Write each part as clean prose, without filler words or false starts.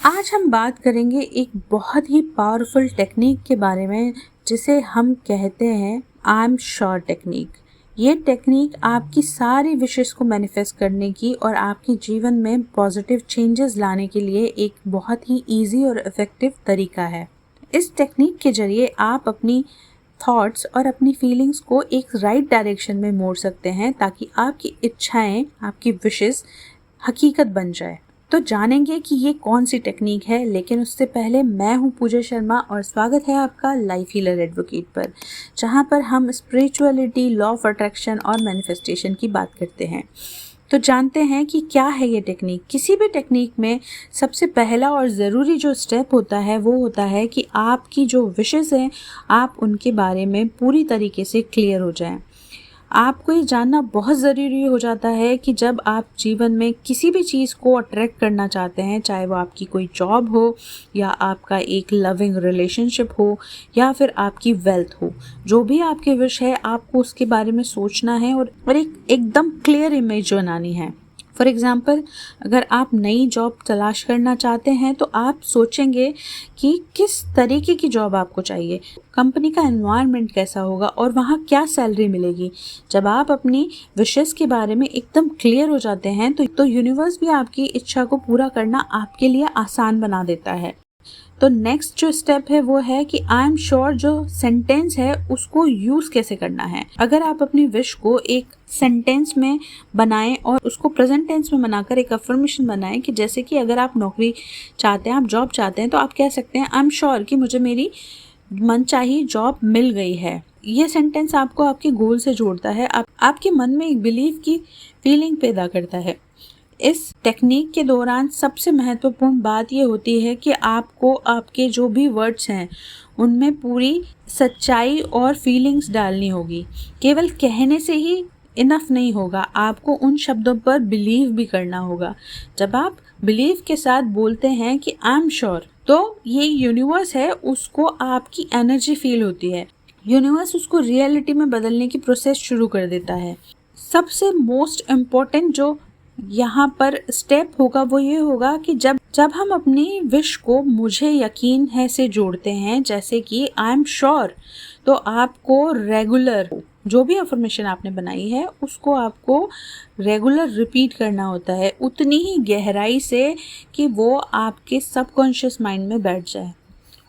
आज हम बात करेंगे एक बहुत ही पावरफुल टेक्निक के बारे में जिसे हम कहते हैं आई एम श्योर टेक्निक। ये टेक्निक आपकी सारी विशेस को मैनिफेस्ट करने की और आपके जीवन में पॉजिटिव चेंजेस लाने के लिए एक बहुत ही इजी और इफ़ेक्टिव तरीका है। इस टेक्निक के जरिए आप अपनी थॉट्स और अपनी फीलिंग्स को एक राइट डायरेक्शन में मोड़ सकते हैं ताकि आपकी इच्छाएं, आपकी विशेस हकीकत बन जाए। तो जानेंगे कि ये कौन सी टेक्निक है, लेकिन उससे पहले मैं हूँ पूजा शर्मा और स्वागत है आपका लाइफ हीलर एडवोकेट पर, जहाँ पर हम स्पिरिचुअलिटी, लॉ ऑफ अट्रैक्शन और मैनिफेस्टेशन की बात करते हैं। तो जानते हैं कि क्या है ये टेक्निक। किसी भी टेक्निक में सबसे पहला और ज़रूरी जो स्टेप होता है वो होता है कि आपकी जो विशेस हैं आप उनके बारे में पूरी तरीके से क्लियर हो जाएं। आपको ये जानना बहुत ज़रूरी हो जाता है कि जब आप जीवन में किसी भी चीज़ को अट्रैक्ट करना चाहते हैं, चाहे वो आपकी कोई जॉब हो या आपका एक लविंग रिलेशनशिप हो या फिर आपकी वेल्थ हो, जो भी आपकी विश है आपको उसके बारे में सोचना है और एकदम क्लियर इमेज बनानी है। फॉर एग्ज़ाम्पल, अगर आप नई जॉब तलाश करना चाहते हैं तो आप सोचेंगे कि किस तरीके की जॉब आपको चाहिए, कंपनी का एनवायरनमेंट कैसा होगा और वहाँ क्या सैलरी मिलेगी। जब आप अपनी विशेस के बारे में एकदम क्लियर हो जाते हैं तो यूनिवर्स भी आपकी इच्छा को पूरा करना आपके लिए आसान बना देता है। तो नेक्स्ट जो स्टेप है वो है कि आई एम श्योर जो सेंटेंस है उसको यूज़ कैसे करना है। अगर आप अपनी विश को एक सेंटेंस में बनाएं और उसको प्रेजेंट टेंस में बनाकर एक अफर्मेशन बनाएं कि जैसे कि अगर आप नौकरी चाहते हैं, आप जॉब चाहते हैं, तो आप कह सकते हैं आई एम श्योर कि मुझे मेरी मनचाही जॉब मिल गई है। ये सेंटेंस आपको आपके गोल से जोड़ता है, आपके मन में एक बिलीव की फीलिंग पैदा करता है। इस टेक्निक के दौरान सबसे महत्वपूर्ण बात ये होती है कि आपको आपके जो भी वर्ड्स हैं उनमें पूरी सच्चाई और फीलिंग्स डालनी होगी। केवल कहने से ही इनफ नहीं होगा, आपको उन शब्दों पर बिलीव भी करना होगा। जब आप बिलीव के साथ बोलते हैं कि आई एम श्योर, तो ये यूनिवर्स है उसको आपकी एनर्जी फील होती है, यूनिवर्स उसको रियलिटी में बदलने की प्रोसेस शुरू कर देता है। सबसे मोस्ट इम्पोर्टेंट जो यहाँ पर स्टेप होगा वो ये होगा कि जब हम अपनी विश को मुझे यकीन है से जोड़ते हैं, जैसे कि आई एम श्योर, तो आपको रेगुलर जो भी अफर्मेशन आपने बनाई है उसको आपको रेगुलर रिपीट करना होता है, उतनी ही गहराई से कि वो आपके सबकॉन्शियस माइंड में बैठ जाए।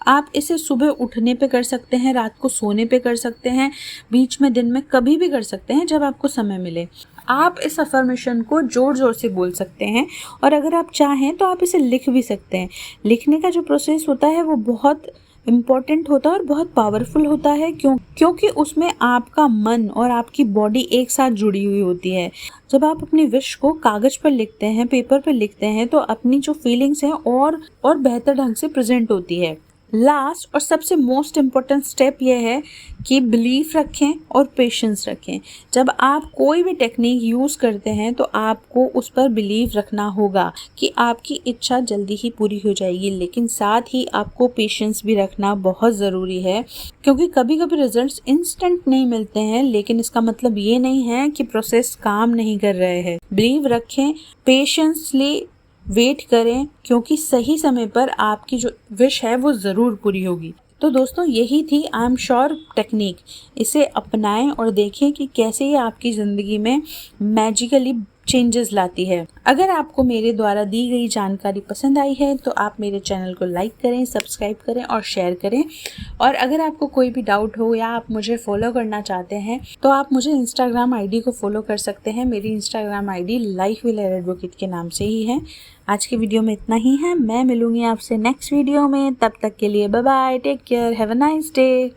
आप इसे सुबह उठने पे कर सकते हैं, रात को सोने पे कर सकते हैं, बीच में दिन में कभी भी कर सकते हैं जब आपको समय मिले। आप इस अफर्मेशन को ज़ोर ज़ोर से बोल सकते हैं और अगर आप चाहें तो आप इसे लिख भी सकते हैं। लिखने का जो प्रोसेस होता है वो बहुत इम्पॉर्टेंट होता है और बहुत पावरफुल होता है क्योंकि उसमें आपका मन और आपकी बॉडी एक साथ जुड़ी हुई होती है। जब आप अपनी विश को कागज़ पर लिखते हैं, पेपर पर लिखते हैं, तो अपनी जो फीलिंग्स हैं और बेहतर ढंग से प्रेजेंट होती है। लास्ट और सबसे मोस्ट इम्पॉर्टेंट स्टेप ये है कि बिलीफ रखें और पेशेंस रखें। जब आप कोई भी टेक्निक यूज़ करते हैं तो आपको उस पर बिलीव रखना होगा कि आपकी इच्छा जल्दी ही पूरी हो जाएगी, लेकिन साथ ही आपको पेशेंस भी रखना बहुत ज़रूरी है, क्योंकि कभी कभी रिजल्ट्स इंस्टेंट नहीं मिलते हैं, लेकिन इसका मतलब ये नहीं है कि प्रोसेस काम नहीं कर रहे हैं। बिलीव रखें, पेशेंसली वेट करें, क्योंकि सही समय पर आपकी जो विश है वो ज़रूर पूरी होगी। तो दोस्तों, यही थी आई एम श्योर टेक्निक। इसे अपनाएं और देखें कि कैसे ये आपकी ज़िंदगी में मैजिकली चेंजेस लाती है। अगर आपको मेरे द्वारा दी गई जानकारी पसंद आई है तो आप मेरे चैनल को लाइक करें, सब्सक्राइब करें और शेयर करें। और अगर आपको कोई भी डाउट हो या आप मुझे फॉलो करना चाहते हैं तो आप मुझे इंस्टाग्राम आईडी को फॉलो कर सकते हैं। मेरी Instagram ID life healer advocate के नाम से ही है। आज की वीडियो में इतना ही है। मैं मिलूंगी आपसे नेक्स्ट वीडियो में। तब तक के लिए bye bye, take care, have a nice day.